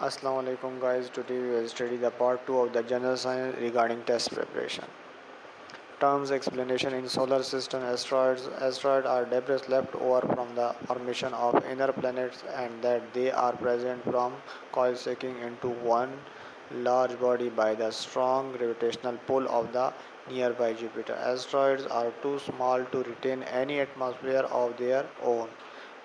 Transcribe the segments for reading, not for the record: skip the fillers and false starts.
Assalamu alaikum guys. Today we will study the part 2 of the general science regarding test preparation. Terms explanation in solar system asteroids. Asteroids are debris left over from the formation of inner planets and that they are present from coalescing into one large body by the strong gravitational pull of the nearby Jupiter. Asteroids are too small to retain any atmosphere of their own.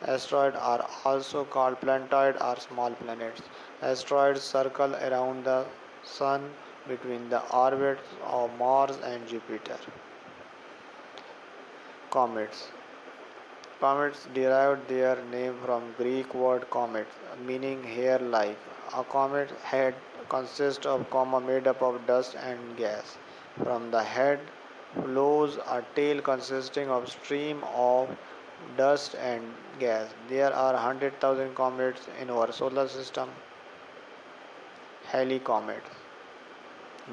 Asteroids are also called planetoid or small planets. Asteroids circle around the Sun between the orbits of Mars and Jupiter. Comets. Comets derived their name from Greek word comet, meaning hair-like. A comet head consists of coma made up of dust and gas. From the head flows a tail consisting of stream of dust and gas. There are 100,000 comets in our solar system. Halley comet,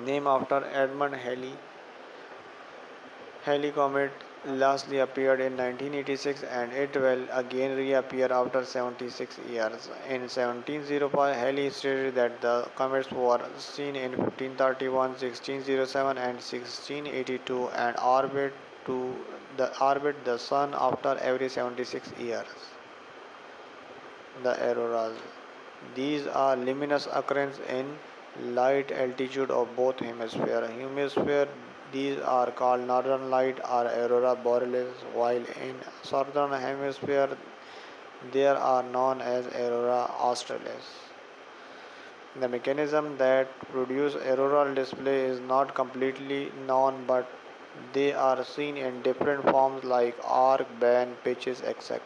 named after Edmund Halley. Halley comet lastly appeared in 1986 and it will again reappear after 76 years. In 1705, Halley stated that the comets were seen in 1531, 1607 and 1682 and orbit the sun after every 76 years. The auroras. These are luminous occurrences in light altitude of both hemispheres. These are called northern light or aurora borealis, while in southern hemisphere they are known as aurora australis. The mechanism that produce auroral display is not completely known, but they are seen in different forms like arc, band, pitches, etc.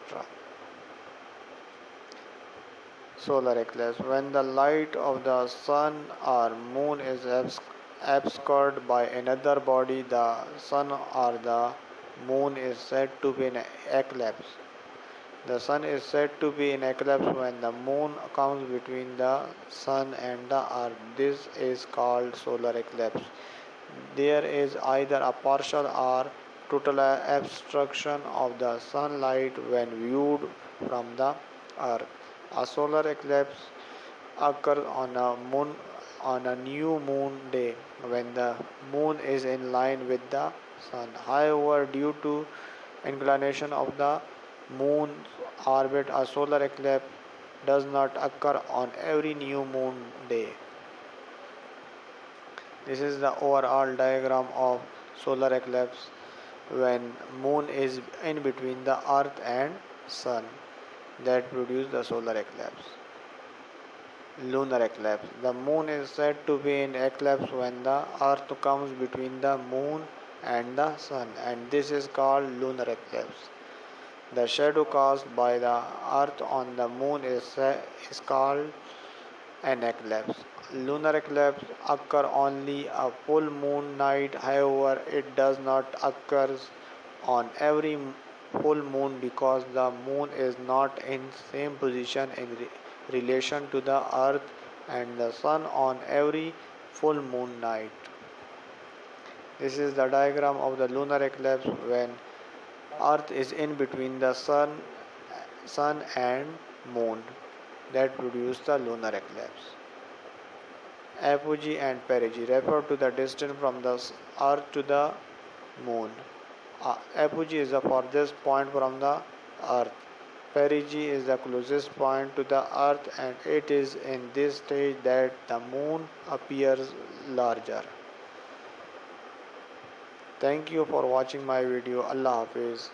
Solar eclipse. When the light of the sun or moon is obscured by another body, the sun or the moon is said to be in eclipse. The sun is said to be in eclipse when the moon comes between the sun and the earth. This is called solar eclipse. There is either a partial or total obstruction of the sunlight when viewed from the earth. A solar eclipse occurs on a new moon day when the moon is in line with the sun. However, due to inclination of the moon's orbit, a solar eclipse does not occur on every new moon day. This is the overall diagram of solar eclipse when moon is in between the earth and sun that produce the solar eclipse. Lunar eclipse. The moon is said to be in eclipse when the earth comes between the moon and the sun, and this is called lunar eclipse. The shadow cast by the earth on the moon is called an eclipse. Lunar eclipse occur only a full moon night. However, it does not occur on every full moon because the moon is not in same position in relation to the earth and the sun on every full moon night. This is the diagram of the lunar eclipse when earth is in between the sun and moon that produce the lunar eclipse. Apogee and perigee refer to the distance from the earth to the moon. Apogee is the farthest point from the earth. Perigee is the closest point to the earth, and it is in this stage that the moon appears larger. Thank you for watching my video. Allah Hafiz.